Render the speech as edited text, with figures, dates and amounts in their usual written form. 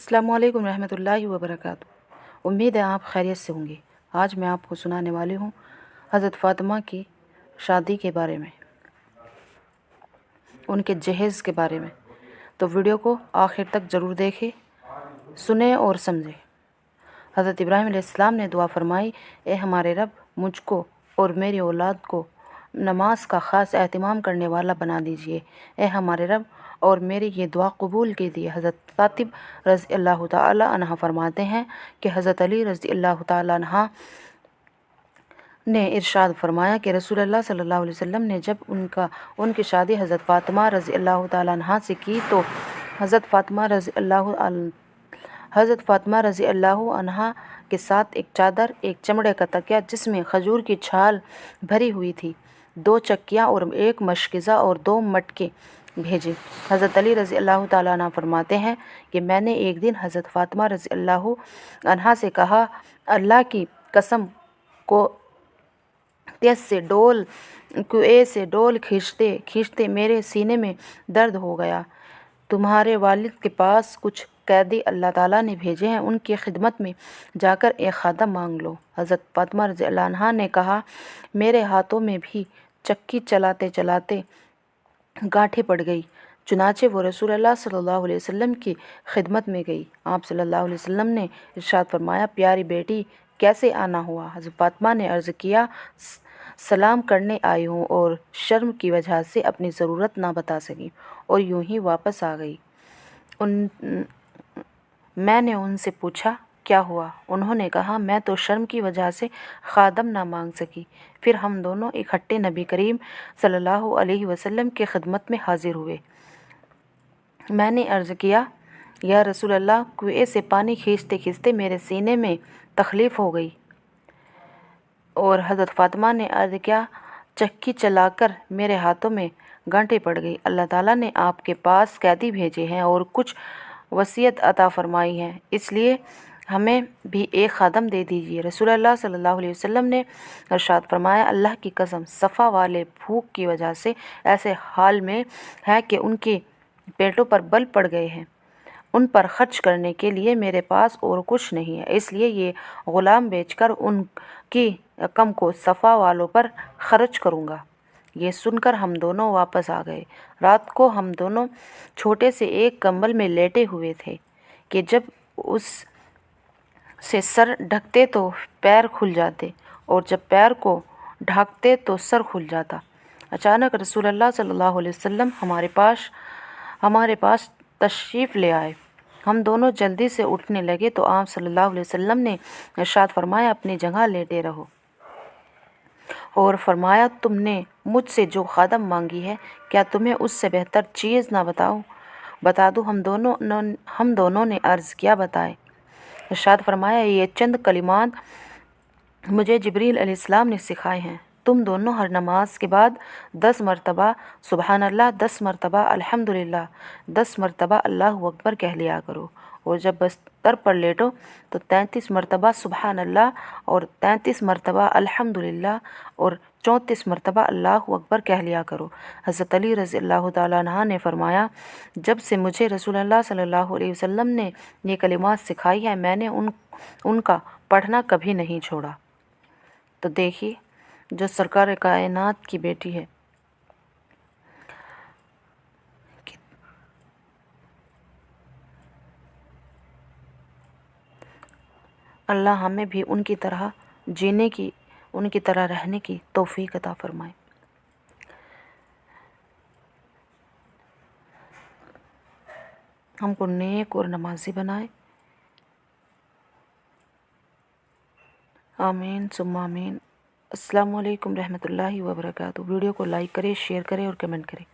अस्सलामु अलैकुम रहमतुल्लाहि व बरकातुहू। उम्मीद है आप खैरियत से होंगे। आज मैं आपको सुनाने वाली हूँ हज़रत फ़ातिमा की शादी के बारे में, उनके जहेज़ के बारे में। तो वीडियो को आखिर तक ज़रूर देखें, सुने और समझें। हज़रत इब्राहीम अलैहिस्सलाम ने दुआ फरमाई, ए हमारे रब, मुझको और मेरी औलाद को नमाज का ख़ास एहतमाम करने वाला बना दीजिए। ए हमारे रब, और मेरी ये दुआ कबूल कीजिए। हज़रत फातिब रज़ी अल्लाह ताला अन्हा फरमाते हैं कि हज़रत अली रज़ी अल्लाह ताला अन्हा ने इरशाद फरमाया कि रसूलुल्लाह सल्लल्लाहु अलैहि वसल्लम ने जब उनकी शादी हज़रत फ़ातिमा रज़ी अल्लाह ताला अन्हा से की तो हज़रत फ़ातिमा रज़ी अल्लाह अन्हा के साथ एक चादर, एक चमड़े का तकिया जिसमें खजूर की छाल भरी हुई थी, 2 चक्कियाँ और एक मशकिज़ा और 2 मटके भेजे। हज़रत अली रज़ी अल्लाह ताला अन्हा फरमाते हैं कि मैंने एक दिन हज़रत फ़ातिमा रज़ी अल्लाह अन्हा से कहा, अल्लाह की कसम, कुएं से डोल खींचते खींचते मेरे सीने में दर्द हो गया। तुम्हारे वालिद के पास कुछ कैदी अल्लाह ताला ने भेजे हैं, उनकी खिदमत में जाकर एक खादम मांग लो। हज़रत फ़ातिमा रज़ी अल्लाह अन्हा ने कहा, मेरे हाथों में भी चक्की चलाते चलाते गांठें पड़ गई। चुनाचे वो रसूलुल्लाह सल्लल्लाहु अलैहि वसल्लम की खिदमत में गई। आप सल्लल्लाहु अलैहि वसल्लम ने इरशाद फरमाया, प्यारी बेटी, कैसे आना हुआ? हज़रत फ़ातिमा ने अर्ज़ किया, सलाम करने आई हूँ और शर्म की वजह से अपनी ज़रूरत ना बता सकी और यूं ही वापस आ गई। मैंने उनसे पूछा, क्या हुआ? उन्होंने कहा, मैं तो शर्म की वजह से खादम ना मांग सकी। फिर हम दोनों इकट्ठे नबी करीम सल्लल्लाहु अलैहि वसल्लम की खिदमत में हाजिर हुए। मैंने अर्ज़ किया, या रसूल अल्लाह, कुएं से पानी खींचते खींचते मेरे सीने में तकलीफ़ हो गई। और हज़रत फ़ातिमा ने अर्ज़ किया, चक्की चलाकर मेरे हाथों में गांठें पड़ गई। अल्लाह ताला ने आपके पास कैदी भेजे हैं और कुछ वसीयत अता फरमाई है, इसलिए हमें भी एक खादम दे दीजिए। रसूलुल्लाह सल्लल्लाहु अलैहि वसल्लम ने इरशाद फरमाया, अल्लाह की कसम, सफ़ा वाले भूख की वजह से ऐसे हाल में है कि उनके पेटों पर बल पड़ गए हैं। उन पर खर्च करने के लिए मेरे पास और कुछ नहीं है, इसलिए ये ग़ुलाम बेचकर उनकी रकम को सफ़ा वालों पर खर्च करूँगा। ये सुनकर हम दोनों वापस आ गए। रात को हम दोनों छोटे से एक कंबल में लेटे हुए थे कि जब उस से सर ढकते तो पैर खुल जाते और जब पैर को ढकते तो सर खुल जाता। अचानक रसूलुल्लाह सल्लल्लाहु अलैहि वसल्लम हमारे पास तशरीफ़ ले आए। हम दोनों जल्दी से उठने लगे तो आप सल्लल्लाहु अलैहि वसल्लम ने इरशाद फरमाया, अपनी जगह लेटे रहो, और फरमाया, तुमने मुझसे जो खादम मांगी है, क्या तुम्हें उससे बेहतर चीज़ ना बता दूँ? हम दोनों ने अर्ज़ किया, बताएं। इरशाद फरमाया, ये चंद कलिमात मुझे जिब्रील अलैहिस्सलाम ने सिखाए हैं। तुम दोनों हर नमाज के बाद 10 मरतबा सुबहान अल्लाह, 10 मरतबा अल्हम्दुलिल्लाह, 10 मरतबा अल्लाहु अकबर कह लिया करो, और जब बस्तर पर लेटो तो 33 मरतबा सुबहान अल्लाह और 33 मरतबा अल्हम्दुलिल्लाह और 34 मरतबा अल्लाहु अकबर कह लिया करो। हज़रत अली रज़ी अल्लाह ताला अन्हा ने फरमाया, जब से मुझे रसूलुल्लाह सल्लल्लाहु अलैहि वसल्लम ने ये कलिमात सिखाई है, मैंने उनका पढ़ना कभी नहीं छोड़ा। तो देखिए, जो सरकार कायनात की बेटी है, अल्लाह हमें भी उनकी तरह जीने की, उनकी तरह रहने की तौफीक अता फरमाए। हमको नेक और नमाजी बनाए। आमीन सुम्मा आमीन। अस्सलामु अलैकुम रहमतुल्लाहि व बरकातुहू। वीडियो को लाइक करें, शेयर करें और कमेंट करें।